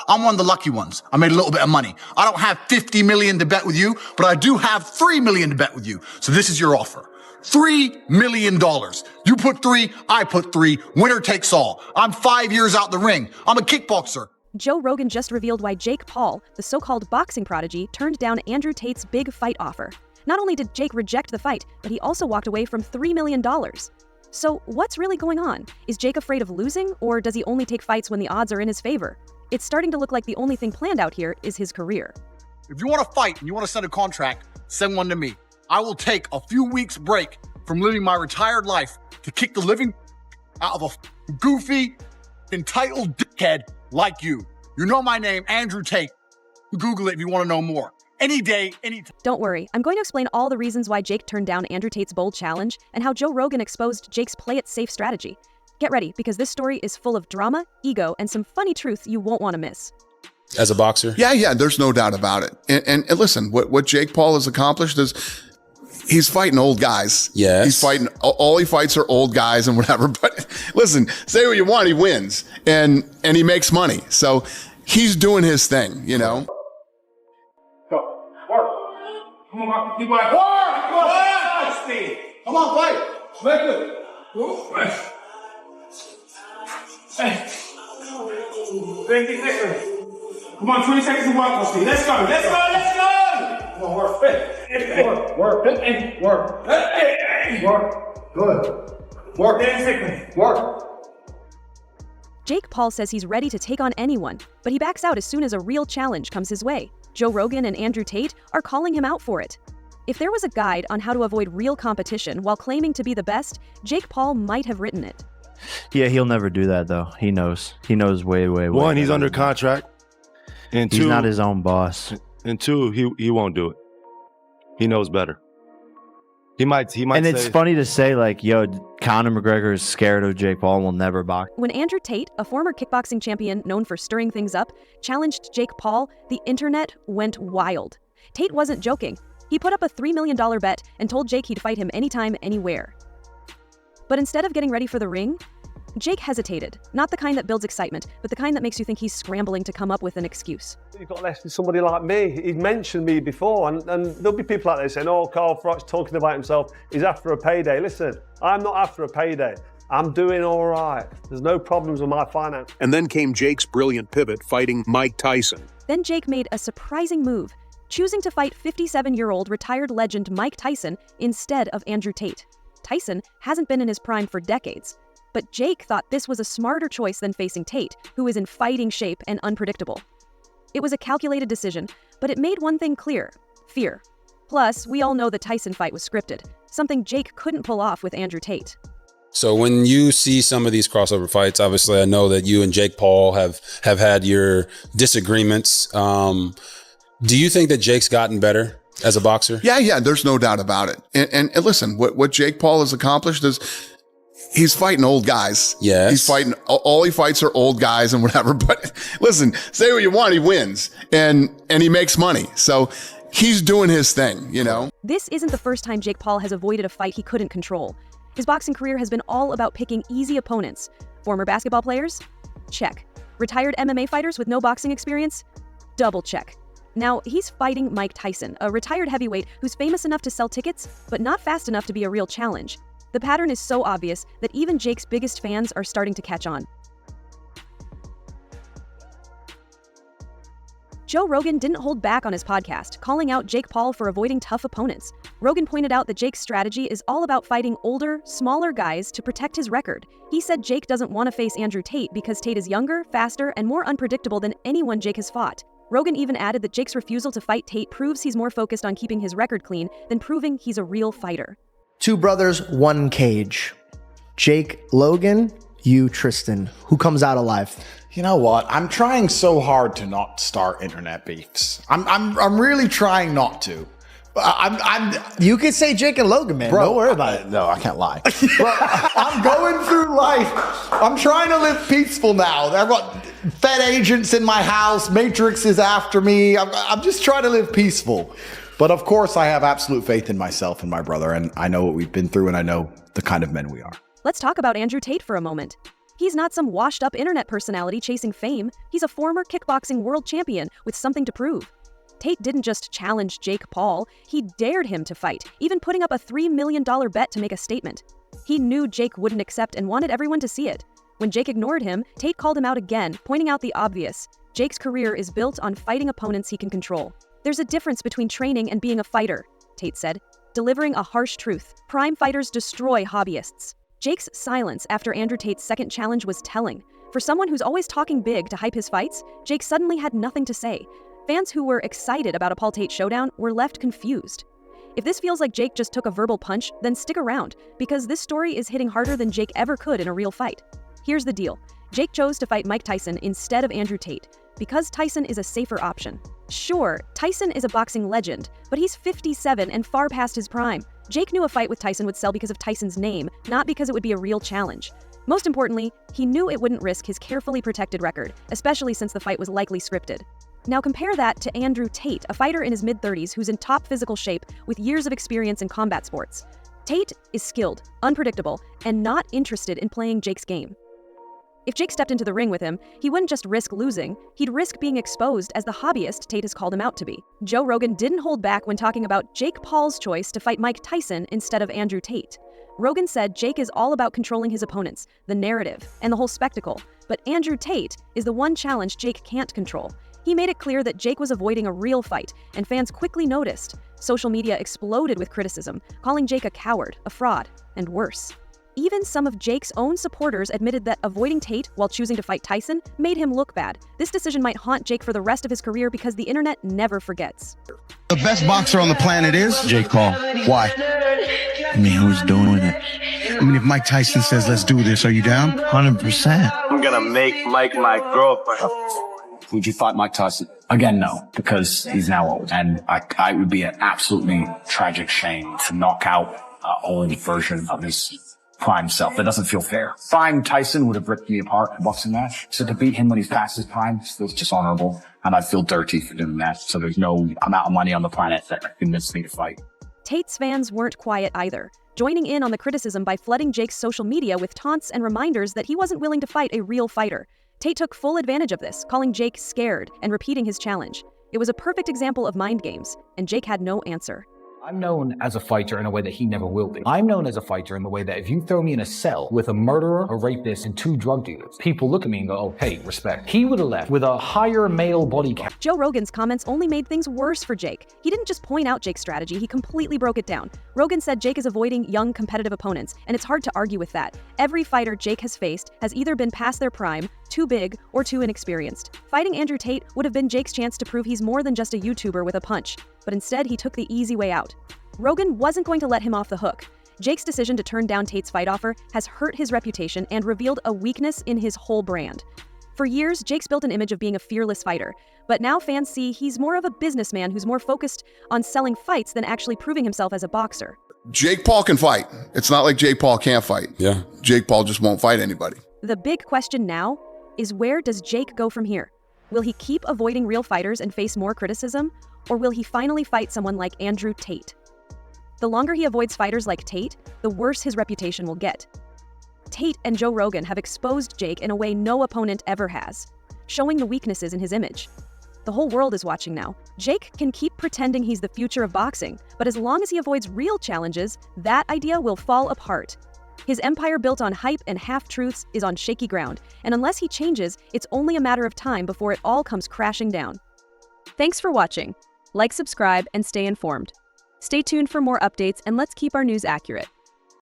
I'm one of the lucky ones. I made a little bit of money. I don't have 50 million to bet with you, but I do have 3 million to bet with you. So this is your offer. $3 million. You put 3, I put 3. Winner takes all. I'm 5 years out the ring. I'm a kickboxer. Joe Rogan just revealed why Jake Paul, the so-called boxing prodigy, turned down Andrew Tate's big fight offer. Not only did Jake reject the fight, but he also walked away from $3 million. So what's really going on? Is Jake afraid of losing, or does he only take fights when the odds are in his favor? It's starting to look like the only thing planned out here is his career. If you want to fight and you want to send a contract, send one to me. I will take a few weeks break from living my retired life to kick the living out of a goofy, entitled dickhead like you. You know my name, Andrew Tate. Google it if you want to know more. Any day, any time. Don't worry, I'm going to explain all the reasons why Jake turned down Andrew Tate's bold challenge and how Joe Rogan exposed Jake's play-it-safe strategy. Get ready, because this story is full of drama, ego, and some funny truth you won't want to miss. As a boxer? Yeah, there's no doubt about it. And listen, what Jake Paul has accomplished is he's fighting old guys. Yes. He's fighting, all he fights are old guys and whatever. But listen, say what you want, he wins. And he makes money. So he's doing his thing, you know? Go. Work. Come on, keep going. Work! Come on, fight. Make it. Hey. Come on, 20 seconds to work, Steve. Let's go. Come on, work. Work. Good. Work. Jake Paul says he's ready to take on anyone, but he backs out as soon as a real challenge comes his way. Joe Rogan and Andrew Tate are calling him out for it. If there was a guide on how to avoid real competition while claiming to be the best, Jake Paul might have written it. Yeah, he'll never do that, though. He knows. He knows way. One, he's under contract. And he's two, not his own boss. And two, he won't do it. He knows better. He might And say, it's funny to say, like, yo, Conor McGregor is scared of Jake Paul and will never box. When Andrew Tate, a former kickboxing champion known for stirring things up, challenged Jake Paul, the internet went wild. Tate wasn't joking. He put up a $3 million bet and told Jake he'd fight him anytime, anywhere. But instead of getting ready for the ring, Jake hesitated. Not the kind that builds excitement, but the kind that makes you think he's scrambling to come up with an excuse. You've got less with somebody like me. He's mentioned me before, and there'll be people out there saying, oh, Carl Froch's talking about himself. He's after a payday. Listen, I'm not after a payday. I'm doing all right. There's no problems with my finance. And then came Jake's brilliant pivot, fighting Mike Tyson. Then Jake made a surprising move, choosing to fight 57-year-old retired legend Mike Tyson instead of Andrew Tate. Tyson hasn't been in his prime for decades. But Jake thought this was a smarter choice than facing Tate, who is in fighting shape and unpredictable. It was a calculated decision, but it made one thing clear: fear. Plus, we all know the Tyson fight was scripted, something Jake couldn't pull off with Andrew Tate. So when you see some of these crossover fights, obviously I know that you and Jake Paul have had your disagreements. Do you think that Jake's gotten better as a boxer? Yeah, there's no doubt about it. And listen, what Jake Paul has accomplished is he's fighting old guys. Yes. He's fighting, all he fights are old guys and whatever. But listen, say what you want, he wins. And he makes money. So he's doing his thing, you know? This isn't the first time Jake Paul has avoided a fight he couldn't control. His boxing career has been all about picking easy opponents. Former basketball players? Check. Retired MMA fighters with no boxing experience? Double check. Now, he's fighting Mike Tyson, a retired heavyweight who's famous enough to sell tickets, but not fast enough to be a real challenge. The pattern is so obvious that even Jake's biggest fans are starting to catch on. Joe Rogan didn't hold back on his podcast, calling out Jake Paul for avoiding tough opponents. Rogan pointed out that Jake's strategy is all about fighting older, smaller guys to protect his record. He said Jake doesn't want to face Andrew Tate because Tate is younger, faster, and more unpredictable than anyone Jake has fought. Rogan even added that Jake's refusal to fight Tate proves he's more focused on keeping his record clean than proving he's a real fighter. 2 brothers, 1 cage. Jake Logan, you Tristan. Who comes out alive? You know what? I'm trying so hard to not start internet beefs. I'm really trying not to. You could say Jake and Logan, man. Bro, don't worry about it. No, I can't lie. But I'm going through life. I'm trying to live peaceful now. I've got Fed agents in my house. Matrix is after me. I'm just trying to live peaceful. But of course, I have absolute faith in myself and my brother, and I know what we've been through, and I know the kind of men we are. Let's talk about Andrew Tate for a moment. He's not some washed-up internet personality chasing fame. He's a former kickboxing world champion with something to prove. Tate didn't just challenge Jake Paul, he dared him to fight, even putting up a $3 million bet to make a statement. He knew Jake wouldn't accept and wanted everyone to see it. When Jake ignored him, Tate called him out again, pointing out the obvious. Jake's career is built on fighting opponents he can control. There's a difference between training and being a fighter, Tate said, delivering a harsh truth. Prime fighters destroy hobbyists. Jake's silence after Andrew Tate's second challenge was telling. For someone who's always talking big to hype his fights, Jake suddenly had nothing to say. Fans who were excited about a Paul Tate showdown were left confused. If this feels like Jake just took a verbal punch, then stick around, because this story is hitting harder than Jake ever could in a real fight. Here's the deal. Jake chose to fight Mike Tyson instead of Andrew Tate, because Tyson is a safer option. Sure, Tyson is a boxing legend, but he's 57 and far past his prime. Jake knew a fight with Tyson would sell because of Tyson's name, not because it would be a real challenge. Most importantly, he knew it wouldn't risk his carefully protected record, especially since the fight was likely scripted. Now compare that to Andrew Tate, a fighter in his mid-30s who's in top physical shape with years of experience in combat sports. Tate is skilled, unpredictable, and not interested in playing Jake's game. If Jake stepped into the ring with him, he wouldn't just risk losing, he'd risk being exposed as the hobbyist Tate has called him out to be. Joe Rogan didn't hold back when talking about Jake Paul's choice to fight Mike Tyson instead of Andrew Tate. Rogan said Jake is all about controlling his opponents, the narrative, and the whole spectacle, but Andrew Tate is the one challenge Jake can't control. He made it clear that Jake was avoiding a real fight, and fans quickly noticed. Social media exploded with criticism, calling Jake a coward, a fraud, and worse. Even some of Jake's own supporters admitted that avoiding Tate while choosing to fight Tyson made him look bad. This decision might haunt Jake for the rest of his career because the internet never forgets. The best boxer on the planet is Jake Paul. Why? I mean, who's doing it? I mean, if Mike Tyson says, let's do this, are you down? 100%. I'm gonna make Mike my girlfriend. Would you fight Mike Tyson? Again, no, because he's now old. And it would be an absolutely tragic shame to knock out an old version of his prime self. That doesn't feel fair. Prime Tyson would have ripped me apart in a boxing match. So to beat him when he's past his prime feels dishonorable. And I feel dirty for doing that. So there's no amount of money on the planet that convinced me to fight. Tate's fans weren't quiet either, joining in on the criticism by flooding Jake's social media with taunts and reminders that he wasn't willing to fight a real fighter. Tate took full advantage of this, calling Jake scared and repeating his challenge. It was a perfect example of mind games, and Jake had no answer. I'm known as a fighter in a way that he never will be. I'm known as a fighter in the way that if you throw me in a cell with a murderer, a rapist, and 2 drug dealers, people look at me and go, oh, hey, respect. He would have left with a higher male body count. Joe Rogan's comments only made things worse for Jake. He didn't just point out Jake's strategy, he completely broke it down. Rogan said Jake is avoiding young competitive opponents, and it's hard to argue with that. Every fighter Jake has faced has either been past their prime, too big, or too inexperienced. Fighting Andrew Tate would have been Jake's chance to prove he's more than just a YouTuber with a punch, but instead he took the easy way out. Rogan wasn't going to let him off the hook. Jake's decision to turn down Tate's fight offer has hurt his reputation and revealed a weakness in his whole brand. For years, Jake's built an image of being a fearless fighter, but now fans see he's more of a businessman who's more focused on selling fights than actually proving himself as a boxer. Jake Paul can fight. It's not like Jake Paul can't fight. Yeah. Jake Paul just won't fight anybody. The big question now is, where does Jake go from here? Will he keep avoiding real fighters and face more criticism, or will he finally fight someone like Andrew Tate? The longer he avoids fighters like Tate, the worse his reputation will get. Tate and Joe Rogan have exposed Jake in a way no opponent ever has, showing the weaknesses in his image. The whole world is watching now. Jake can keep pretending he's the future of boxing, but as long as he avoids real challenges, that idea will fall apart. His empire built on hype and half-truths is on shaky ground, and unless he changes, it's only a matter of time before it all comes crashing down. Thanks for watching. Like, subscribe, and stay informed. Stay tuned for more updates, and let's keep our news accurate.